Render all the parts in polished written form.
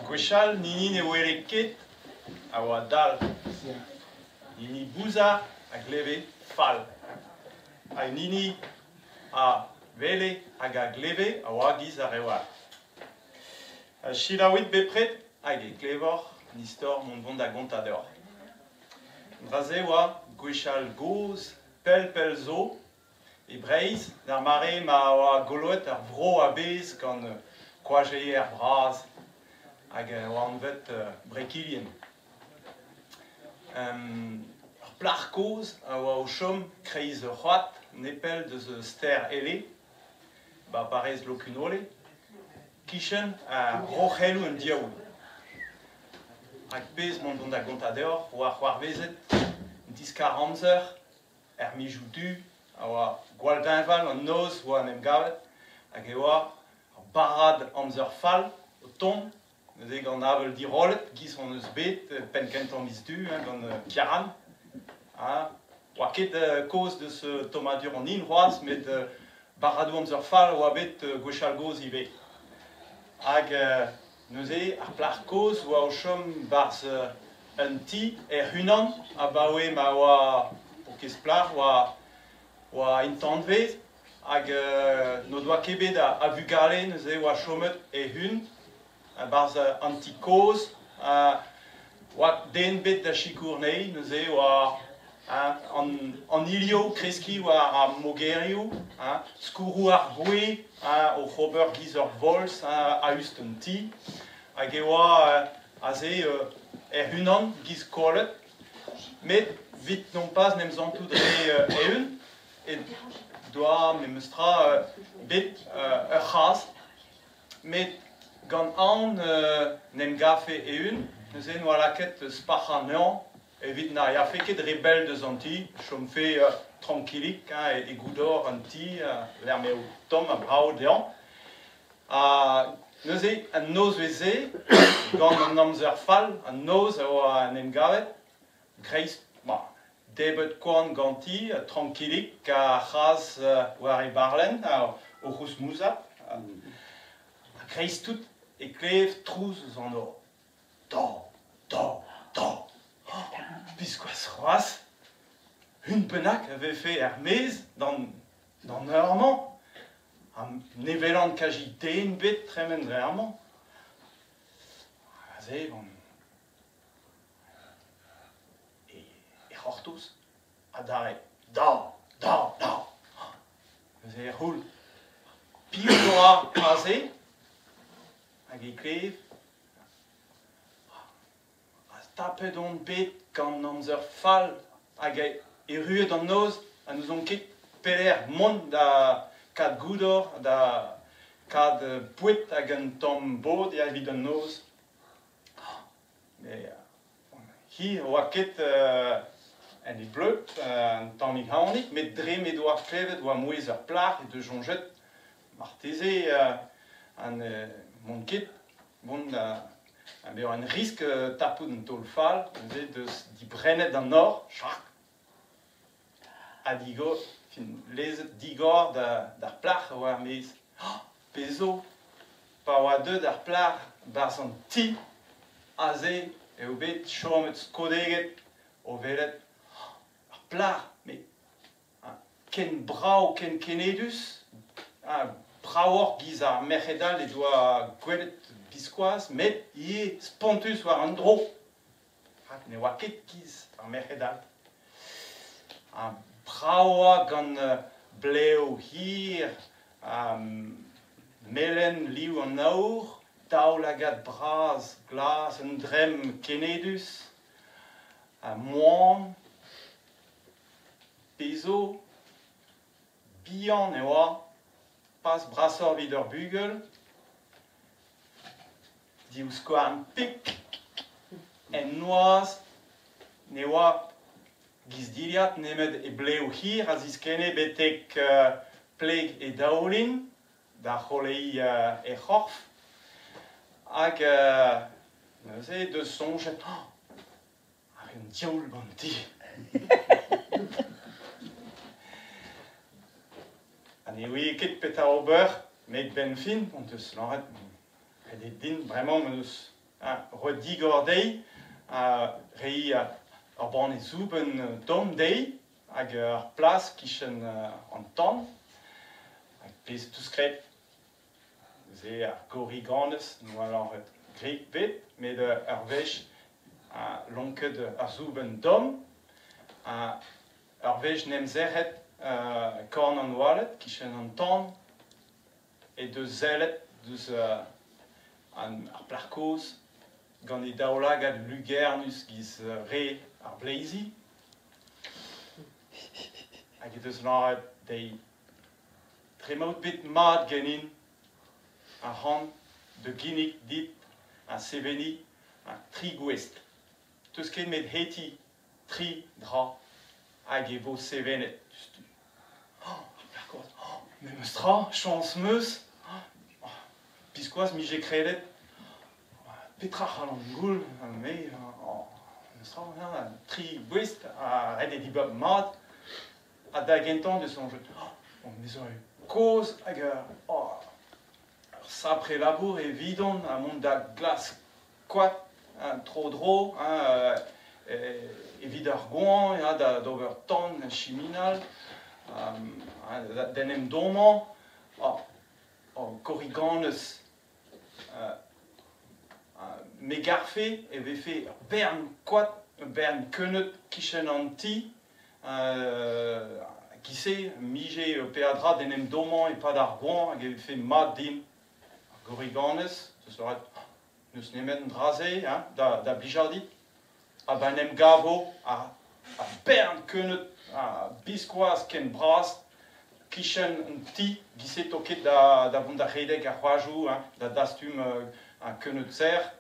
Gwechal nini ne wele ket a oa dal. Nini bouza a gleve fal. A nini a vele hag a gleve a oa giz a rewal. Chilaouit bepret hag e glevor nistor mont vont da gontador. Vraze oa gwechal goz pel zo e breiz d'ar mare ma oa goloet ar vro a bez gant koaje ar braz hag oa an vet brekilien. Ar plar koz a oa o chom kreiz c'hoat nepel deus ster ele ba parez lokunole kichen a rochelou un diaoul. Hag bez mont vont da gontador oa c'hoarvezet diskar amzer er mijou du a oa gwall dinval an noz oa an emgavet hag e oa barad amzer fall o ton neuze gant avel dirollet giz an eus bet pen kentan miz du gant kiaran. Oa ket koz deus tomadur an in c'hoaz met baradou amzer fall oa bet gwechal goz ive. Hag neuze ar plar koz oa o chom barz un ti hunan a baoe ma oa o kez plar oa intandvez hag no doa kebet a vugale neuze oa chomet hun barz an ti koz oa den bet da chikournei neuze oa an ilio kreski oa a mogerioù skourou ar boue o c'hober giz ur vols a ust un ti hag e oa aze hunan giz kollet met vit non pas nem zantoudre eun et doa memestra bet ur c'haz met gant an nem gafe eun neuze noa laket spac'h nean evit na ya fe ket rebel deus an ti chom fe tranquillik e goudor an ti l'er meo tom a brao dean. Neuze an noz veze gant an amzer fall an noz a oa an emgavet kreiz debet koan ganti tranquillik a c'haz war e barlen o c'hous mouzat kreiz tout e klev trouz an or da biskoaz c'hoaz hun bennak a vefe er mez d'an eurman nevelant kaji den bet tremen dreerman. Aze e c'hortouz a dare da. Neuze e c'houl piv dora aze hag e klev tapet on bet gant amzer fall hag e ruet an noz a neus on ket peler mont da kad goudor da kad pouet hag un tamm bod e evit an noz. Hi oa ket en e bleut un tammig haonik met dre met oa klevet oa mouez ur plar e deus jonget marteze an mont ket mont da un risk tapout un taol fall deus di brenet an nor a digor lezet digor d'ar plar oa mez pezo pa oa deud ar plar barz an ti aze eo bet chomet skodeget o velet ar plar me ken brao ken kenedus braor giz ar merc'hedal e doa gwelet biskoaz met ie spontus war an dro ne oa ket giz ar merc'hedal braoa gant bleo hir melen liv an aour daoulagad braz glas un drem kenedus moan pezo bihan e oa pas brasor vid ur bugel div skouar an pik en noaz ne oa giz diliat nemet e bleo hir a ziskene betek pleg e daoulin da c'holei e c'horf hag neuze deus soñjet ar un diaoul gant ti. Ne oe ket peta ober met ben fin, on teus lanret des din vraiment nous redigordei rei bon et zuben dom dei hag place kichen en temps pis tout skret ze corriganes nous alors grec bit mais de arvech lonke de zuben dom arvech nem zeret corn en wallet kichen en temps et de zelet dus an plarkoz gant e daolag ad lugernus giz re ar bleizi. Hag eus laret dei tremaout bet mat genin a ran de ginnig dit a seveni a tri gwest. Teus ket met heti tri dra hag e vo sevenet. Mais mestra, chance meus, piskoaz mi j'ai kredet, petra c'halon goul, me, mestra, tri gwest, a red e dibab mat, a da gentan de son jeu. Mais ur koz hag sapre labour e vidon a mont da glas kwad, tro dro, evit ar goan, d'ober tan chiminal, den em doman, corriganes me garfe e vefe bern kwad, bern kennet kichen an ti, kise mije peadra den em doman e pad ar goan hag e vefe mat din corriganes, eus loret neus nemet draze da blijardit, a ben em gavo a bern kennet biskoaz ken bras, kichen un ti, giset toket da vont da redek ar c'hoazhou, da dastum a kennet ser,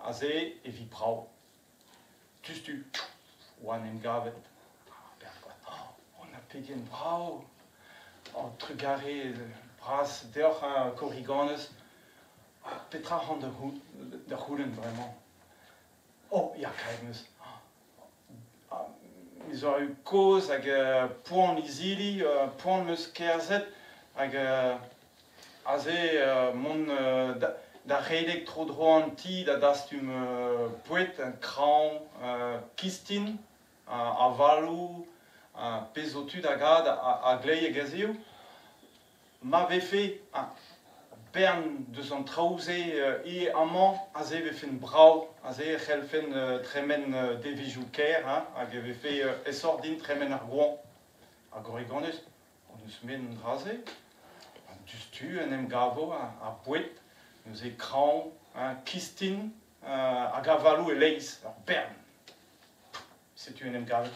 a ze e vi brao. Tustu, oan em gavet. On a pegen brao. Trugare bras deoc'h corriganes. Petra ran da c'houlen vraiment. Ya kaet mis ur eu koz hag poan izili, poan meus kerzet hag aze mont da redek tro dro an ti da dastum poet, kraon, kistin, a valou, pezotud agad a glei ag azeo. Ma vefe bern deus an traouse e amant a ze vefen brao, a ze c'helfen tremen devijou ker, hag e vefe esor din tremen ar goan. A corriganes, on eus men draze, dustu en em gavo a poet, neus e kraon, kistin, hag a valou e leiz, ar bern. Setu en em gavet,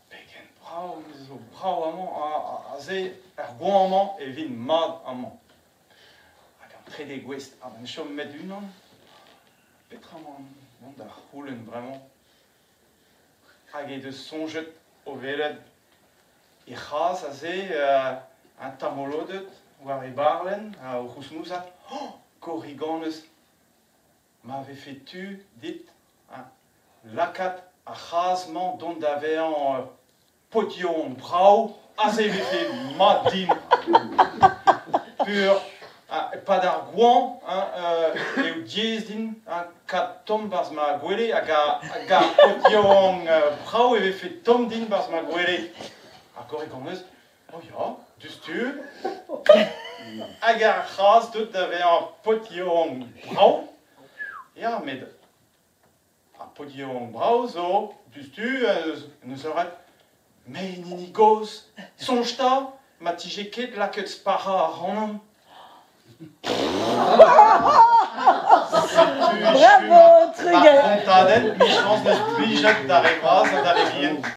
pegen brao, mezo brao amant, a ze ar goan amant e vin mad amant. Très des gwest, ben chom met unan, petra mont da c'houlen vraiment. Hag e deus sonjet o velet e c'haz a ze un tamolodet war e barlen, o c'housmouzat, corriganes, ma vefe tu dit, lakat a c'hazman dont da vean potion brao, a ze vefe mat din, pur, pas d'ar goan, eo diez din, kat tom barz ma gwele, hag a potion brao e vefe tom din barz ma gwele. A corriganes, ya, dustu, hag ar c'haz tout da vean potion brao, ya, met a potion brao zo, dustu, neus aret, me nini goz, sonj ta, ma tije ket laket spara ar ranan. Bravo, Truger! Par contre, mi chance de plijet d'arrivaz, d'arrivien.